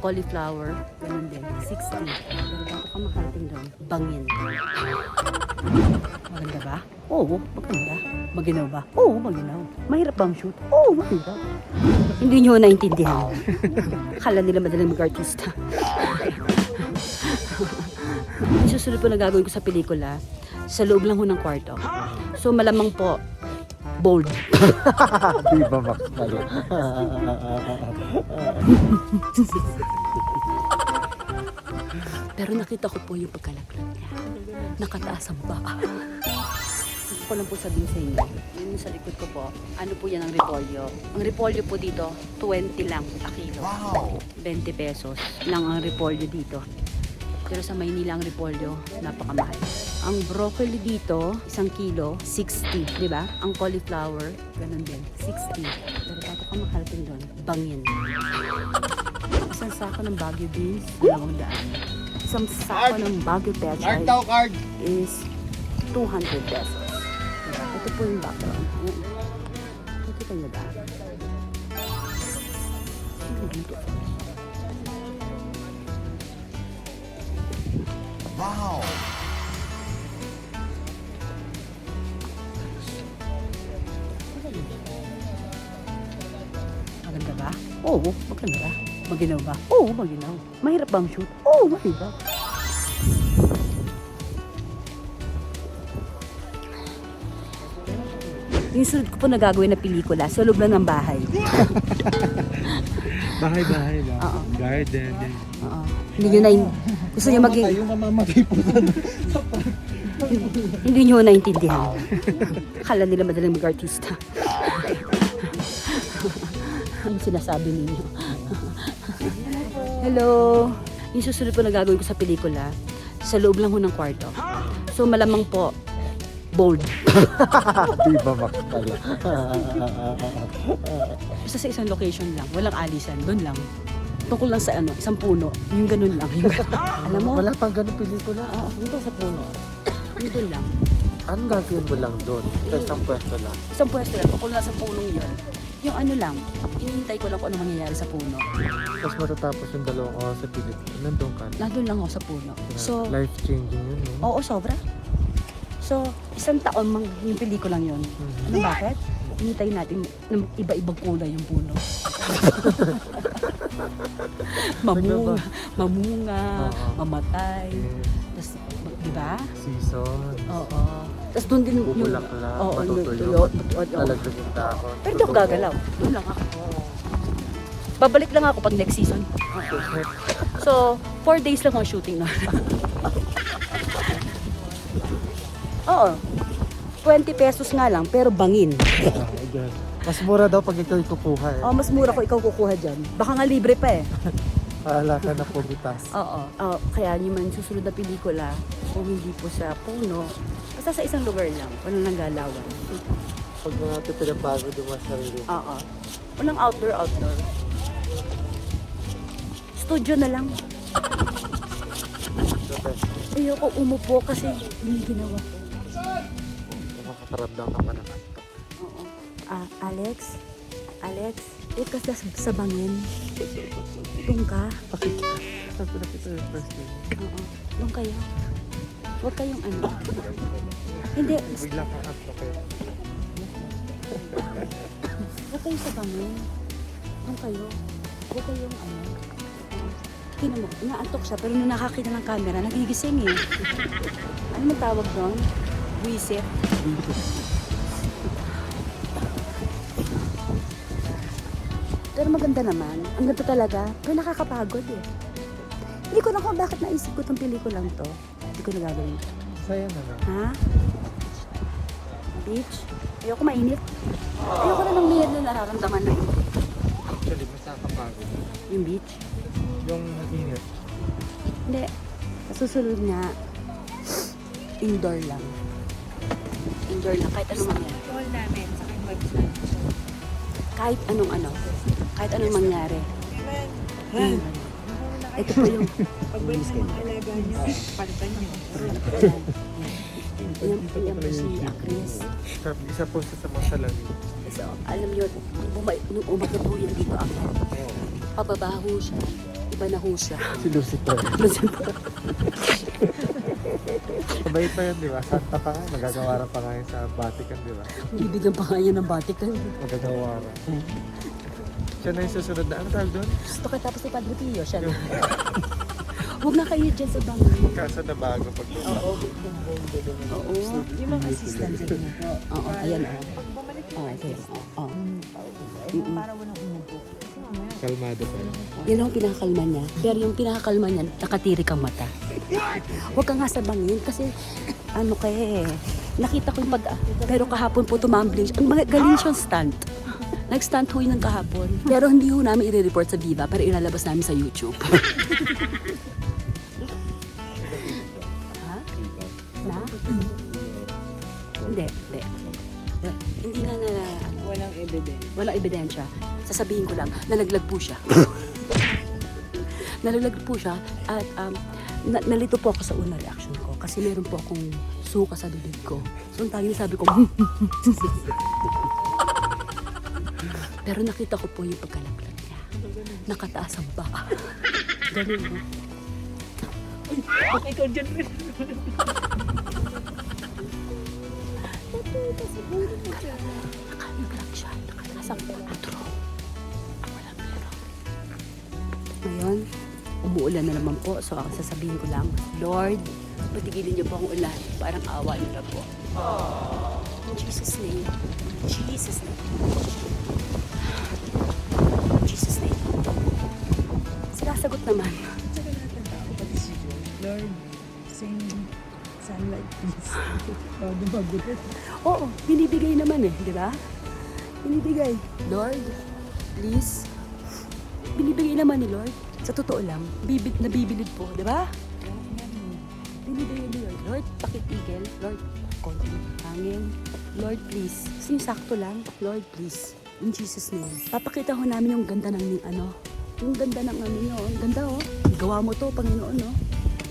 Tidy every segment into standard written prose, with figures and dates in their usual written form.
cauliflower, ganun din, 60. Pero bago ka makarating doon, bangin. Maganda ba? Oo, maganda. Maginaw ba? Oo, maginaw. Mahirap bang shoot? Oo, mahirap. Hindi nyo naintindihan. Akala nila madaling mag-artista. Yung susunod po na gagawin ko sa pelikula, sa loob lang ho ng kwarto. So malamang po, bold. Di ba Max pala? Pero nakita ko po yung pagkalaglag niya. Nakataas ang paa. Gusto ko lang po sabihin sa inyo, yun yung sa likod ko po, ano po yan ang repolyo. Ang repolyo po dito, 20 lang a kilo. Wow! 20 pesos lang ang repolyo dito. Pero sa Maynila ang repolyo, napakamahal. Ang broccoli dito, 1 kilo, 60, di ba? Ang cauliflower, ganun din, 60. Pero bago ka makarating doon, bangin. Isang sako ng Baguio beans, 200. Isang sako ng Baguio pechay Card! is 200 pesos. Diba? Ito po yung background. Ayan. Nakikita niyo ba? Sino dito? Wow! Maganda ba? Oo, maganda. Maginaw ba? Oo, maginaw. Mahirap bang shoot? Oo, mahirap. Yung sunod ko po na gagawin na pelikula, sa loob lang ng bahay. Bahay-bahay ba? Oo. Garden. Oo. Hindi nyo na, gusto nyo maging, Yung mamamatay po sa hindi nyo naintindihan. Akala nila madaling mag-artista. Ano sinasabi ninyo? Hello! Yung susunod po na gagawin ko sa pelikula, sa loob lang ho ng kwarto. So malamang po, bold. Di ba Max pala? Basta sa isang location lang, walang alisan, doon lang. Tungkol lang sa ano, isang puno, yung ganun lang. Yung ganun. Alam mo? Wala pang ganun pelikula. Oo, dito sa puno. Yung doon lang. Anong gagawin mo lang doon? Sa isang pwesto lang. Isang pwesto lang, tungkol lang sa punong yun. Yung ano lang, inintay ko lang kung ano mangyayari sa puno. Tapos matatapos yung 2 oras sa pelikula. Nandun ka. Nandun lang ako sa puno. So, Life-changing yun, no? oo, sobra. So, isang taon mang yung pelikulang yun. Ano bakit? Hinintay natin ng iba-ibang kulay yung puno. mamunga, Oo. mamatay. Tapos, di ba? Season. Oo. Tapos doon din yung... Bubulaklak, Oo, matutuyo. matutuyo. Lalagdag yung dahon. Pero di ako gagalaw. Doon lang ako. Babalik lang ako pag next season. So, 4 days lang ang shooting na. Oo. 20 pesos nga lang, pero bangin. Mas mura daw pag ikaw kukuha eh. Oh, mas mura ko ikaw kukuha dyan. Baka nga libre pa eh. Paala ka na po gitas. Oo. Kaya yung man susunod na pelikula, kung hindi po sa puno, basta sa isang lugar lang, walang nanggalawan. Pag natin pinapagod yung mga sarili. Oo. Walang outdoor. Studio na lang. Ayoko umupo kasi hindi ginawa ko. Makakaramdam ka pa naman. Oo. Alex, huwag ka sa bangin. Doon ka. Tapos nakita yung first day. Oo. Doon kayo. Huwag kayong ano. Hindi. Bigla ka up kayo. Huwag kayo sa bangin. Doon kayo. Huwag kayong ano. Tingnan mo, inaantok siya pero nung nakakita ng camera, nagigising eh. Ano mo tawag doon? Wisit. Pero maganda naman. Ang ganda talaga. Pero nakakapagod eh. Hindi ko na kung bakit naisip ko itong pelikulang to. Hindi ko nagagawin. Saya naman. Ha? Beach? Ayoko mainit. Ayoko na ng mainit na nararamdaman na yun. Actually, mas nakakapagod. Yung beach? Yung init. Hindi. Susunod nga, indoor lang. Indoor lang. Kahit anong mangyari. Call namin sa aking website. Kahit anong ano. Kahit anong mangyari. Amen. Ito po yung... Pagbalik mo ng alaga niyo, palitan niyo. Yan po si Chris. Isa po sa mga salamin. So, alam niyo, nung umaga po yan dito ako. Pababaho siya. Iba na ho siya. Si Lucifer. Sabay pa yun, di ba? Santa pa nga. Magagawaran pa nga yun sa Vatican, di ba? Bibigyan pa nga yan ng Vatican. Magagawaran. Siya na yung susunod na, ano tawag doon? Gusto ka tapos ni Padre Pio, siya na. Huwag na kayo dyan sa bangin. Kasa na bago pag Oo. Oo. Yung mga assistant dyan. Oo, ayan o. Pag bumalik Oo, okay. Oo. para walang umupo. Kasi mamaya, kalmado pa yun. Yan ang pinakakalma niya. Pero yung pinakakalma niya, nakatirik ang mata. Huwag ka nga sa bangin kasi ano kaya nakita ko yung pero kahapon po tumambling siya. Ang galing siyang stunt. Nag-stunt ho yun ng kahapon. Pero hindi ho namin i-report sa Viva pero ilalabas namin sa YouTube. Ha? Na? Hindi. Hindi na walang evidence. walang ebidensya. Sasabihin ko lang, nalaglag po siya. Nalaglag po siya at nalito po ako sa unang reaction ko kasi meron po akong suka sa bibig ko. So ang tanging sabi ko, pero nakita ko po yung pagkalaglag niya. Nakataas ang paa. Ganun mo. Baka ikaw dyan rin. Nakalaglag siya. Nakataas ang paa. True. Walang pero. Ngayon, umuulan na naman po. So, ang sasabihin ko lang, Lord, patigilin niyo po ang ulan. Parang awa niyo na po. In Jesus' name. Jesus' name. Jesus' name. Sinasagot naman. Tsaka lahat ng tao, pati si Joy. Lord, send sunlight please. Bago magulit. Oo, binibigay naman eh, di ba? Binibigay. Lord, please. Binibigay naman ni Lord. Sa totoo lang, nabibilid po, di ba? Binibigay ni Lord. Lord, pakitigil. Lord, konting hangin. Lord, please. Kasi yung sakto lang. Lord, please. In Jesus' name. Papakita ho namin yung ganda ng yung ganda ng ano nyo. Ang ganda oh. Gawa mo to, Panginoon oh.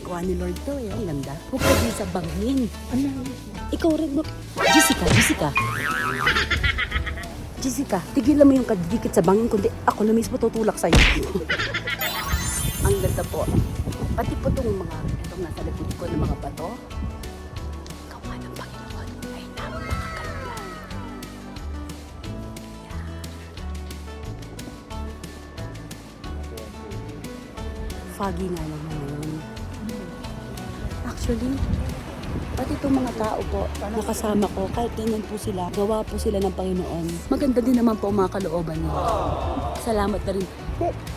Gawa ni Lord to eh. Ang ganda. Huwag ka din sa bangin. Ano? Ikaw rin mo. Jessica, tigilan mo yung kadikit sa bangin kundi ako na mismo tutulak sa'yo. Ang ganda po. Pati po itong nasa likod ko ng mga bato. Gawa ng Panginoon ay napakaganda. Foggy nga naman ngayon. Actually, pati itong mga tao po, nakasama ko, kahit ganyan po sila, gawa po sila ng Panginoon. Maganda din naman po ang mga kalooban nila. Salamat na rin.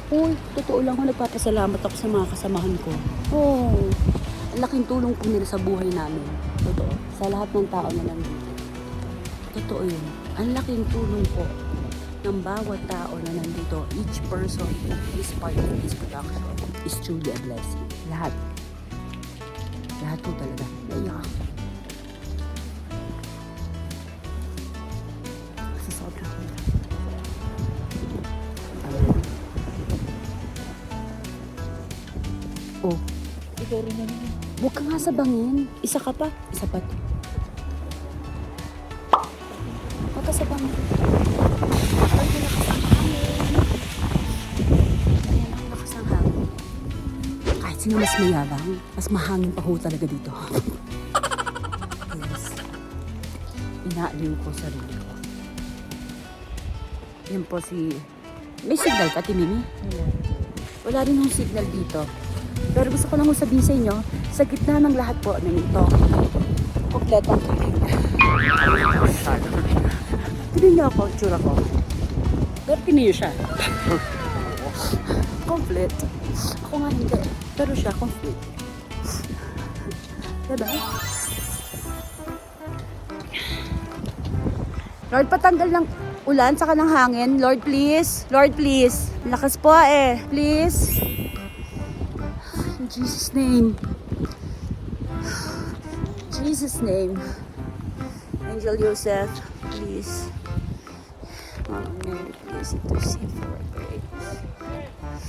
Uy, totoo lang ko, nagpapasalamat ako sa mga kasamahan ko. Oh, ang laking tulong po nila sa buhay namin. Totoo. Sa lahat ng tao na nandito. Totoo yun. Ang laking tulong po ng bawat tao na nandito. Each person is part of this production is truly a blessing. Lahat. Lahat po talaga. Naiyak ako. Kasi sobrang hirap. Oh, Ikaw rin naman. huwag ka nga sa bangin. Isa ka pa. Isa pa to. Huwag ka sa bangin. Ay, lakas ang hangin. Ayan ang lakas ang hangin. Kahit sino mas mayabang, mas mahangin pa ho talaga dito. Yes. Inaaliw ko sarili ko. Yan po si... May signal ka, Timimi? Wala rin yung signal dito. Pero gusto ko lang sabihin sa inyo, sa gitna ng lahat po ng ito, kompletong tubig. Tignan niyo ako, tsura ko. Pero piniyo siya. Complete. Ako nga hindi. Pero siya, complete. Diba? Lord, patanggal ng ulan saka ng hangin. Lord, please. Lord, please. Lakas po eh. Please. In Jesus' name. Jesus' name. Angel Joseph, please. Mama Mary, please intercede for our prayers.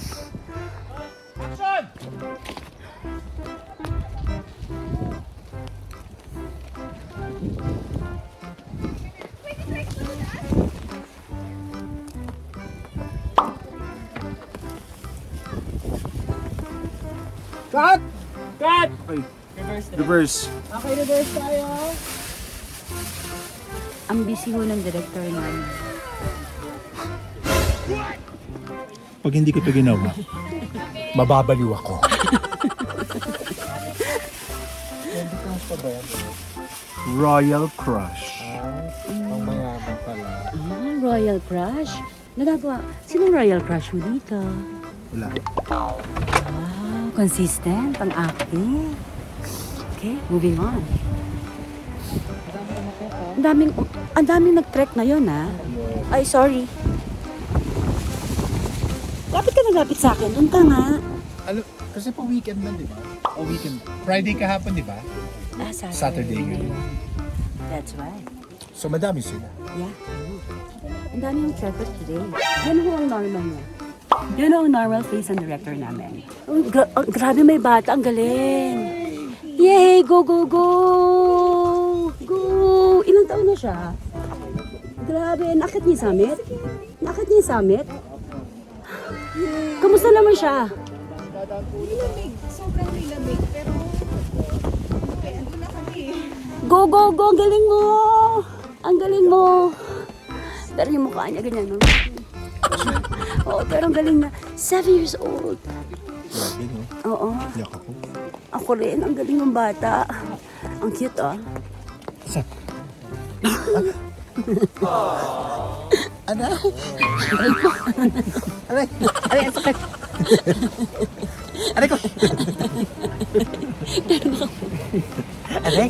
Cut! Cut! Okay. Reverse. Okay, reverse tayo. Ang busy ho ng director namin. Pag hindi ko ito ginawa, mababaliw ako. Royal Crush. Ang mayaman pala. Ah, Royal Crush. Nagagawa. Sinong Royal Crush mo dito? Wala. Wow, consistent ang acting. Okay, moving on. Ang daming nag-trek ngayon, ha? Ay, sorry. Lapit ka na lapit sa akin. Doon ka nga. Ano, kasi po weekend na, di ba? O weekend. Friday kahapon, di ba? Ah, Saturday ngayon. That's right. So madami sila. Yeah. Ang dami yung trek today. Yan ho ang normal niya. Yan ho ang normal face ng director namin. Grabe may bata. Ang galing. Yay! Go, go, go! Go! Ilang taon na siya? Grabe. Nakit niya yung summit? Nakit niya yung summit? Kamusta naman siya? Nilamig. Sobrang nilamig. Pero, okay, ando na kami. Go, go, go! Ang galing mo! Ang galing mo! Pero yung mukha niya ganyan, no? Oo, pero ang galing na. 7 years old. Grabe, no? Oo. Yak ako. Ako rin, ang galing ng bata. Ang cute, ah. Isa. Aray! Aray! Aray, ang sakit! Aray ko! Aray!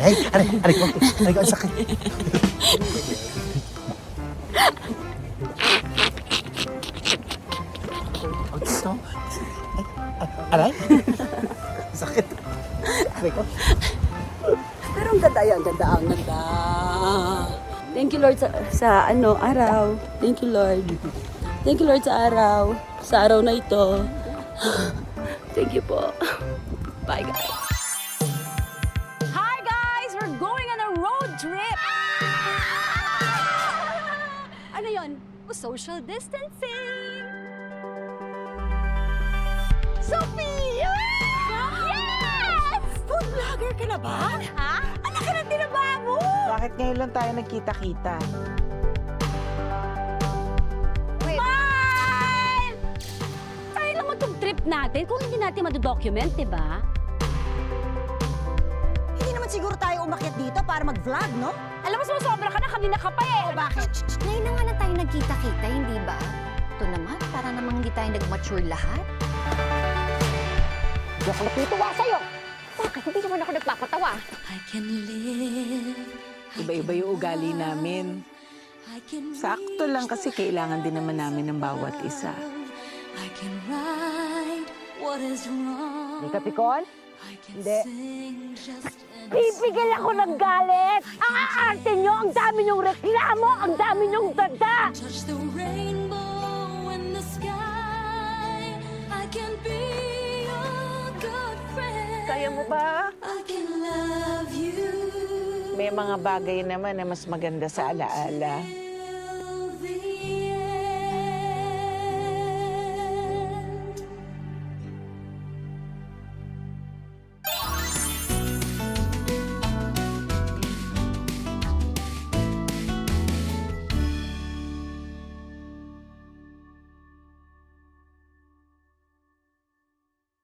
Aray! Aray ko! Aray ko, ang sakit! Ang gusto? Aray! Sakit! Aray ko! Pero ang ganda yan, ganda, ang ganda. Thank you, Lord, sa araw. Thank you, Lord. Thank you, Lord, sa araw. Sa araw na ito. Thank you po. Bye, guys. Hi, guys! We're going on a road trip! Ano yon? Social distancing! Sophia! Yes! Food vlogger ka na ba? Ha? Anak ka ng tinaba mo! Bakit ngayon lang tayo nagkita-kita? Smile! Sayang naman itong trip natin kung hindi natin madodocument, di ba? Hindi naman siguro tayo umakyat dito para mag-vlog, no? Alam mo, sumusobra ka na, kanina ka pa eh. O bakit? Ngayon na nga na tayo nagkita-kita, hindi ba? Ito naman, para namang hindi tayo nag-mature lahat. Hindi ako natutuwa sa'yo. Bakit? Hindi naman ako nagpapatawa. Iba-iba yung ugali namin. Sakto lang kasi kailangan din naman namin ng bawat isa. Hindi ka pikon? Hindi. Pipigil ako ng galit! Ang aarte nyo! Ang dami nyong reklamo! Ang dami nyong dada! Kaya mo ba? May mga bagay naman na mas maganda sa alaala.